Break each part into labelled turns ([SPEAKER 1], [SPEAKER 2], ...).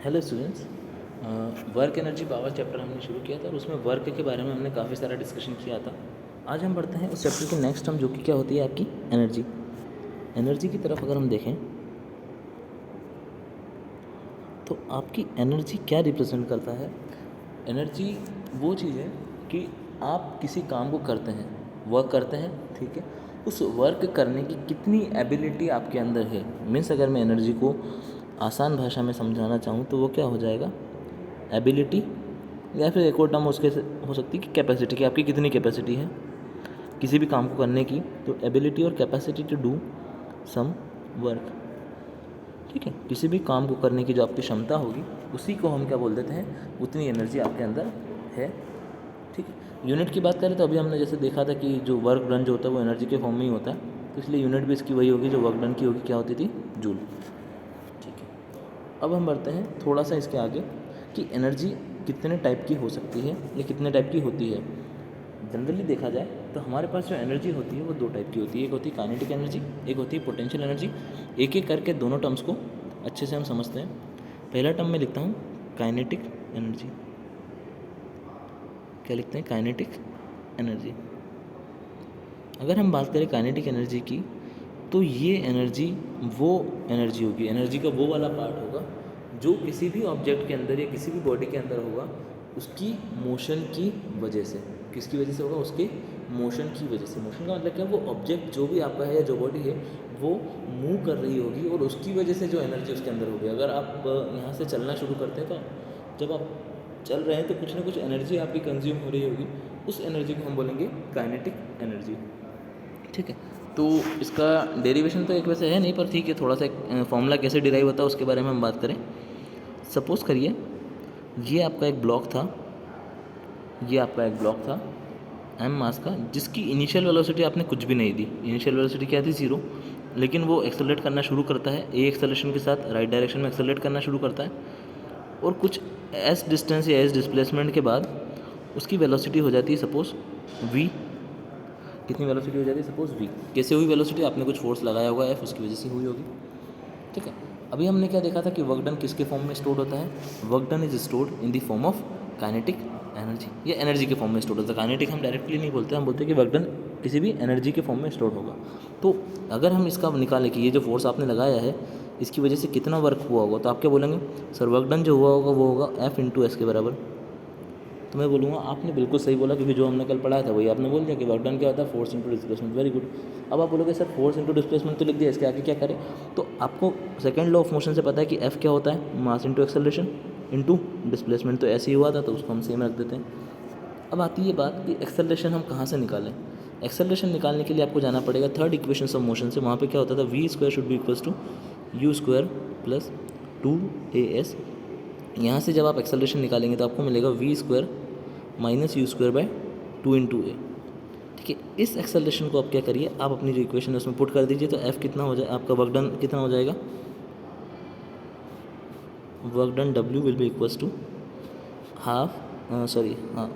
[SPEAKER 1] Hello students. Work energy power chapter हमने शुरू किया था और उसमें वर्क के बारे में हमने काफ़ी सारा डिस्कशन किया था। आज हम बढ़ते हैं उस चैप्टर की नेक्स्ट टर्म जो कि क्या होती है आपकी एनर्जी। एनर्जी की तरफ अगर हम देखें तो आपकी एनर्जी क्या रिप्रेजेंट करता है। एनर्जी वो चीज़ है कि आप किसी काम को करते हैं, वर्क करते हैं, ठीक है। उस वर्क करने की कितनी एबिलिटी आपके अंदर है। मीन्स अगर मैं एनर्जी को आसान भाषा में समझाना चाहूँ तो वो क्या हो जाएगा, एबिलिटी, या फिर एक और टर्म उसके हो सकती है कि कैपेसिटी, कि आपकी कितनी कैपेसिटी है किसी भी काम को करने की। तो एबिलिटी और capacity to do some work, ठीक है। किसी भी काम को करने की जो आपकी क्षमता होगी उसी को हम क्या बोल देते हैं, उतनी एनर्जी आपके अंदर है, ठीक है। यूनिट की बात करें तो अभी हमने जैसे देखा था कि जो वर्क डन जो होता है वो एनर्जी के फॉर्म में ही होता है, तो इसलिए यूनिट भी इसकी वही होगी जो वर्क डन की होगी, क्या होती थी, जूल, ठीक है। अब हम बढ़ते हैं थोड़ा सा इसके आगे कि एनर्जी कितने टाइप की हो सकती है या कितने टाइप की होती है। जनरली देखा जाए तो हमारे पास जो एनर्जी होती है वो दो टाइप की होती है, एक होती है काइनेटिक एनर्जी, एक होती है पोटेंशियल एनर्जी। एक एक करके दोनों टर्म्स को अच्छे से हम समझते हैं। पहला टर्म मैं लिखता हूँ काइनेटिक एनर्जी। क्या लिखते हैं, काइनेटिक एनर्जी। अगर हम बात करें काइनेटिक एनर्जी की तो ये एनर्जी वो एनर्जी होगी, एनर्जी का वो वाला पार्ट होगा जो किसी भी ऑब्जेक्ट के अंदर या किसी भी बॉडी के अंदर होगा उसकी मोशन की वजह से। किसकी वजह से होगा, उसके मोशन की वजह से। मोशन का मतलब क्या, वो ऑब्जेक्ट जो भी आपका है या जो बॉडी है वो मूव कर रही होगी और उसकी वजह से जो एनर्जी उसके अंदर होगी। अगर आप यहाँ से चलना शुरू करते हैं तो जब आप चल रहे हैं तो कुछ ना कुछ एनर्जी आपकी कंज्यूम हो रही होगी, उस एनर्जी को हम बोलेंगे काइनेटिक एनर्जी, ठीक है। तो इसका डेरिवेशन तो एक वैसे है नहीं, पर ठीक है, थोड़ा सा एक फॉर्मूला कैसे डिराइव होता है उसके बारे में हम बात करें। सपोज़ करिए ये आपका एक ब्लॉक था, ये आपका एक ब्लॉक था एम मास का, जिसकी इनिशियल वेलोसिटी आपने कुछ भी नहीं दी। इनिशियल वेलोसिटी क्या थी, 0। लेकिन वो एक्सेलरेट करना शुरू करता है, ए एक्सेलरेशन के साथ राइट डायरेक्शन में एक्सेलरेट करना शुरू करता है, और कुछ एस डिस्टेंस या एस डिस्प्लेसमेंट के बाद उसकी वेलोसिटी हो जाती है सपोज़ v। कितनी वेलोसिटी हो जाती है, सपोज v। कैसे हुई वेलोसिटी, आपने कुछ फोर्स लगाया होगा f, उसकी वजह से हुई होगी, ठीक है। अभी हमने क्या देखा था कि वर्क डन किसके फॉर्म में स्टोर होता है, work done is stored in the form of kinetic energy. ये एनर्जी के फॉर्म में स्टोर होता है। काइनेटिक हम डायरेक्टली नहीं बोलते, हम बोलते हैं कि वर्क डन किसी भी एनर्जी के फॉर्म में स्टोर होगा। तो अगर हम इसका निकालें कि ये जो फोर्स आपने लगाया है इसकी वजह से कितना वर्क हुआ होगा, तो आप क्या बोलेंगे, सर वर्क डन जो हुआ होगा वो होगा F इंटू एस के बराबर। तो मैं बोलूँगा आपने बिल्कुल सही बोला, क्योंकि जो हमने कल पढ़ाया था वही आपने बोल दिया कि वर्क डन क्या होता है, force into displacement. Very good. अब आप बोलोगे सर फोर्स इंटू डिस्प्लेसमेंट तो लिख दिया, इसके आगे क्या करें। तो आपको सेकंड लॉ ऑफ मोशन से पता है कि एफ क्या होता है, mass into acceleration into displacement. तो ऐसे ही हुआ था तो उसको हम सेम रख देते हैं। अब आती है बात कि एक्सेलरेशन हम कहाँ से निकालें। एक्सेलरेशन निकालने के लिए आपको जाना पड़ेगा थर्ड इक्वेशन ऑफ मोशन से। वहाँ पे क्या होता था, v square should be equals to u square plus 2as। यहाँ से जब आप एक्सेलरेशन निकालेंगे तो आपको मिलेगा V square minus you square by 2 into A, ठीक है। इस एक्सेलरेशन को आप क्या करिए, आप अपनी जो इक्वेशन है उसमें पुट कर दीजिए। तो एफ कितना हो जाए, आपका वर्क डन कितना हो जाएगा, वर्क डन डब्ल्यू will be equals to half, sorry हाँ,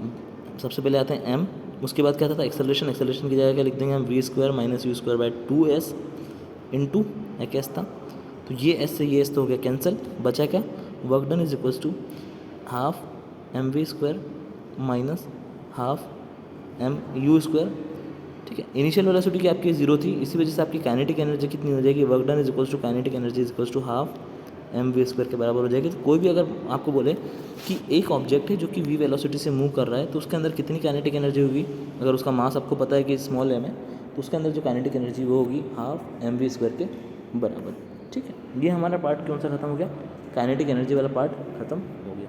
[SPEAKER 1] सबसे पहले आते हैं एम, उसके बाद क्या था एक्सेलरेशन। एक्सेलरेशन की जगह क्या लिख देंगे हम, v square minus you square by 2s into एक एस था, तो ये एस से ये एस तो हो गया कैंसिल, बचा क्या, work done is equals to half m v square minus half m u square, ठीक है। इनिशियल वेलोसिटी की आपकी 0 थी, इसी वजह से आपकी काइनेटिक एनर्जी कितनी हो जाएगी, work done is equals to kinetic energy is equals to half m v square के बराबर हो जाएगी। तो कोई भी अगर आपको बोले कि एक ऑब्जेक्ट है जो कि वी वेलोसिटी से मूव कर रहा है तो उसके अंदर कितनी काइनेटिक एनर्जी होगी, अगर उसका मास आपको पता है कि स्मॉल एम है तो उसके अंदर जो काइनेटिक एनर्जी वो होगी हाफ एम वी स्क्वायर के बराबर, ठीक है। ये हमारा पार्ट कौन सा खत्म हो गया, काइनेटिक एनर्जी वाला पार्ट खत्म हो गया।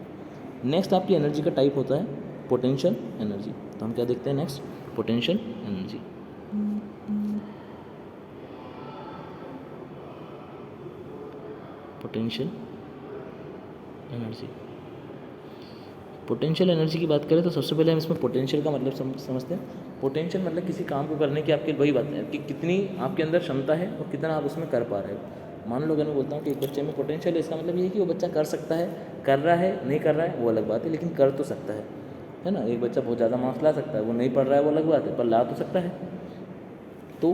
[SPEAKER 1] नेक्स्ट आपकी एनर्जी का टाइप होता है पोटेंशियल एनर्जी। तो हम क्या देखते हैं next, potential energy. Potential energy, potential energy की बात करें तो सबसे पहले हम इसमें पोटेंशियल का मतलब समझते हैं। पोटेंशियल मतलब किसी काम को करने की आपके वही बात है कि कितनी आपके अंदर क्षमता है और कितना आप उसमें कर पा रहे हो। मान लो अगर मैं बोलता हूँ कि एक बच्चे में पोटेंशियल है, इसका मतलब ये है कि वो बच्चा कर सकता है, कर रहा है, नहीं कर रहा है वो अलग बात है, लेकिन कर तो सकता है ना। एक बच्चा बहुत ज़्यादा मार्क्स ला सकता है, वो नहीं पढ़ रहा है वो अलग बात है, पर ला तो सकता है। तो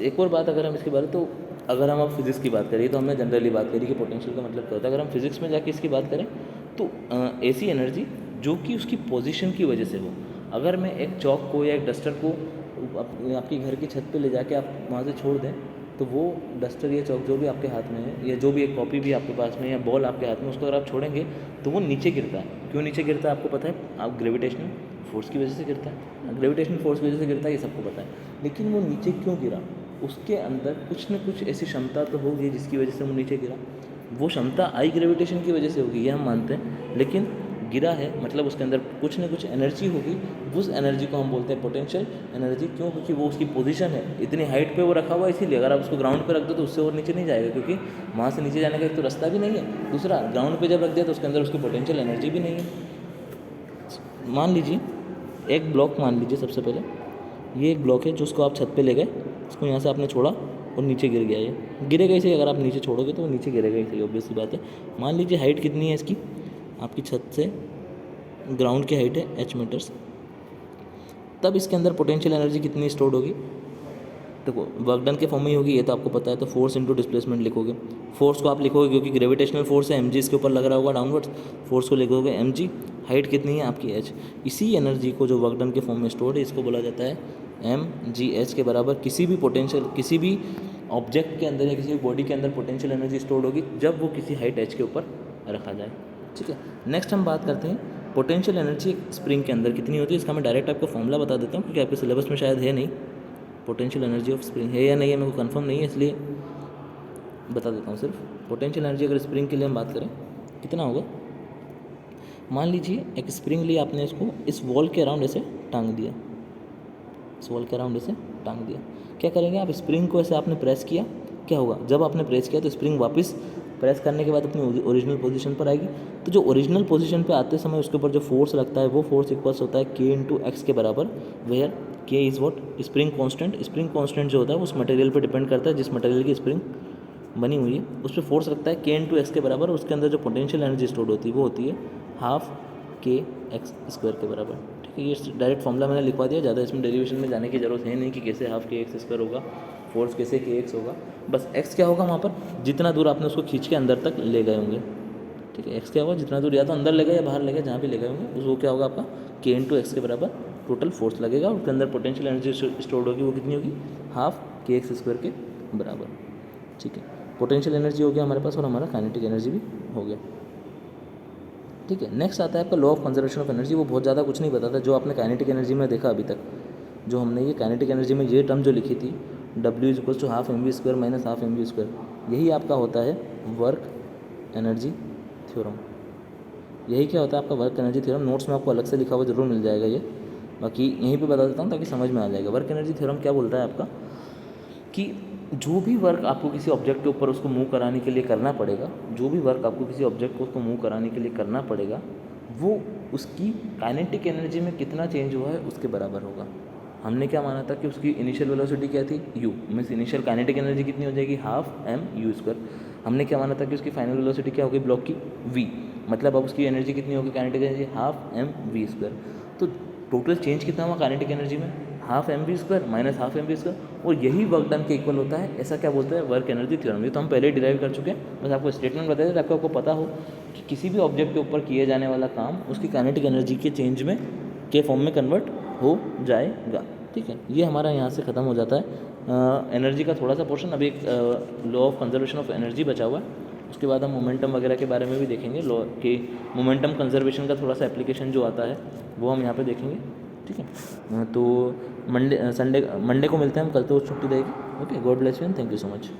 [SPEAKER 1] एक और बात अगर हम इसके बारे तो अगर हम अब फिज़िक्स की बात करें तो हमने जनरली बात करी कि पोटेंशियल का मतलब क्या होता है। अगर हम फिज़िक्स में जाके इसकी बात करें तो ऐसी एनर्जी जो कि उसकी पोजीशन की वजह से हो। अगर मैं एक चौक को या एक डस्टर को आपकी घर की छत पे ले जाके आप वहाँ से छोड़ दें तो वो डस्टर या चौक जो भी आपके हाथ में है या जो भी एक कॉपी भी आपके पास में या बॉल आपके हाथ में, उसको अगर आप छोड़ेंगे तो वो नीचे गिरता है। क्यों नीचे गिरता है आपको पता है? आप ग्रेविटेशनल फोर्स की वजह से गिरता है। ग्रेविटेशनल फोर्स की वजह से गिरता है, ये सबको पता है। लेकिन वो नीचे क्यों गिरा? उसके अंदर कुछ न कुछ ऐसी क्षमता तो होगी जिसकी वजह से वो नीचे गिरा। वो क्षमता आई ग्रेविटेशन की वजह से होगी, ये हम मानते हैं। लेकिन गिरा है मतलब उसके अंदर कुछ न कुछ एनर्जी होगी। उस एनर्जी को हम बोलते हैं पोटेंशियल एनर्जी। क्यों? क्योंकि वो उसकी पोजीशन है, इतनी हाइट पे वो रखा हुआ है इसीलिए। अगर आप उसको ग्राउंड पे रख दो तो उससे और नीचे नहीं जाएगा, क्योंकि वहाँ से नीचे जाने का एक तो रास्ता भी नहीं है, दूसरा ग्राउंड पे जब रख दिया तो उसके अंदर उसकी पोटेंशियल एनर्जी भी नहीं है। मान लीजिए एक ब्लॉक, मान लीजिए सबसे पहले ये एक ब्लॉक है जो उसको आप छत पे ले गए, इसको यहाँ से आपने छोड़ा और नीचे गिर गया। ये गिरेगा ही सही, अगर आप नीचे छोड़ोगे तो वो नीचे गिरेगा ही सही, ऑब्वियस सी बात है। मान लीजिए हाइट कितनी है इसकी, आपकी छत से ग्राउंड की हाइट है h मीटर्स। तब इसके अंदर पोटेंशियल एनर्जी कितनी स्टोर्ड होगी? देखो वर्क डन के फॉर्म में ही होगी, ये तो आपको पता है। तो फोर्स इंटू डिस्प्लेसमेंट लिखोगे। फोर्स को आप लिखोगे क्योंकि ग्रेविटेशनल फोर्स है mg इसके ऊपर लग रहा होगा डाउनवर्ड्स, फोर्स को लिखोगे mg। हाइट कितनी है आपकी h। इसी एनर्जी को जो वर्क डन के फॉर्म में स्टोर्ड है इसको बोला जाता है mgh के बराबर। किसी भी पोटेंशियल, किसी भी ऑब्जेक्ट के अंदर या किसी भी बॉडी के अंदर पोटेंशियल एनर्जी स्टोर्ड होगी जब वो किसी हाइट h के ऊपर रखा जाए। ठीक है, नेक्स्ट हम बात करते हैं पोटेंशियल एनर्जी स्प्रिंग के अंदर कितनी होती है। इसका मैं डायरेक्ट आपको फॉर्मूला बता देता हूँ क्योंकि आपके सिलेबस में शायद है नहीं। पोटेंशियल एनर्जी ऑफ स्प्रिंग है या नहीं है मेरे को कंफर्म नहीं है, इसलिए बता देता हूँ। सिर्फ पोटेंशियल एनर्जी अगर स्प्रिंग के लिए हम बात करें कितना होगा, मान लीजिए एक स्प्रिंग लिए आपने इसको इस वॉल के अराउंड ऐसे टांग दिया, इस वॉल के अराउंड ऐसे टांग दिया। क्या करेंगे आप? स्प्रिंग को ऐसे आपने प्रेस किया, क्या होगा? जब आपने प्रेस किया तो स्प्रिंग वापस प्रेस करने के बाद अपनी ओरिजिनल पोजीशन पर आएगी। तो जो ओरिजिनल पोजीशन पे आते समय उसके ऊपर जो फोर्स लगता है वो फोर्स इक्वल्स होता है k इंटू एक्स के बराबर, where k is what? Spring constant. Spring constant जो होता है वो उस मटेरियल पे डिपेंड करता है जिस मटेरियल की स्प्रिंग बनी हुई है, उस पर फोर्स लगता है k इंटू एक्स के बराबर। उसके अंदर जो पोटेंशियल एनर्जी स्टोर्ड होती है वो होती है हाफ k एक्स स्क्वायर के बराबर। ठीक है, ये डायरेक्ट फॉर्मूला मैंने लिखवा दिया, ज़्यादा इसमें डेरिवेशन में जाने की जरूरत है नहीं कि कैसे हाफ k एक्स स्क्वायर होगा, फोर्स कैसे k एक्स होगा। बस x क्या होगा वहाँ पर, जितना दूर आपने उसको खींच के अंदर तक ले गए होंगे। ठीक है, x क्या होगा? जितना दूर या तो अंदर ले गए या बाहर ले गए, जहाँ भी ले गए होंगे वो क्या होगा आपका k इंटू एक्स के बराबर टोटल फोर्स लगेगा। उसके अंदर पोटेंशियल एनर्जी स्टोर्ड होगी, वो कितनी होगी? हाफ k एक्स स्क्वायर के बराबर। ठीक है, पोटेंशियल एनर्जी हो गया हमारे पास और हमारा काइनेटिक एनर्जी भी हो गया। ठीक है, नेक्स्ट आता है आपका law of conservation of energy. वो बहुत ज़्यादा कुछ नहीं बताता, जो आपने काइनेटिक एनर्जी में देखा अभी तक, जो हमने ये काइनेटिक एनर्जी में ये टर्म जो लिखी थी W is equals to half mv square minus half mv square, यही आपका होता है वर्क एनर्जी थ्योरम। यही क्या होता है आपका वर्क एनर्जी थ्योरम। नोट्स में आपको अलग से लिखा हुआ जरूर मिल जाएगा ये, बाकी यहीं पे बता देता हूँ ताकि समझ में आ जाएगा। वर्क एनर्जी थ्योरम क्या बोलता है आपका कि जो भी वर्क आपको किसी ऑब्जेक्ट के ऊपर उसको मूव कराने के लिए करना पड़ेगा, जो भी वर्क आपको किसी ऑब्जेक्ट को उसको मूव कराने के लिए करना पड़ेगा, वो उसकी काइनेटिक एनर्जी में कितना चेंज हुआ है उसके बराबर होगा। हमने क्या माना था कि उसकी इनिशियल वेलोसिटी क्या थी? u, means initial kinetic energy कितनी हो जाएगी? Half m u square. हमने क्या माना था कि उसकी फाइनल वेलोसिटी क्या होगी ब्लॉक की? v, मतलब अब उसकी एनर्जी कितनी होगी kinetic energy? Half m v square. तो टोटल चेंज कितना हुआ काइनेटिक एनर्जी में? Half m v square minus half m v square, और यही वर्क डन के इक्वल होता है। ऐसा क्या बोलते हैं? Work energy theorem. ये तो हम पहले डिराइव कर चुके हैं, बस आपको स्टेटमेंट बताया ताकि आपको पता हो कि किसी भी ऑब्जेक्ट के ऊपर किए जाने वाला काम उसकी काइनेटिक एनर्जी के चेंज में के फॉर्म में कन्वर्ट हो जाएगा। ठीक है, ये हमारा यहाँ से ख़त्म हो जाता है एनर्जी का थोड़ा सा पोर्शन। अभी एक law of conservation of energy बचा हुआ है, उसके बाद हम मोमेंटम वगैरह के बारे में भी देखेंगे। लॉ के मोमेंटम कंजर्वेशन का थोड़ा सा एप्लीकेशन जो आता है वो हम यहाँ पे देखेंगे। ठीक है, तो मंडे को मिलते हैं हम, कल तो छुट्टी रहेगी। Okay, God bless you and thank you so much.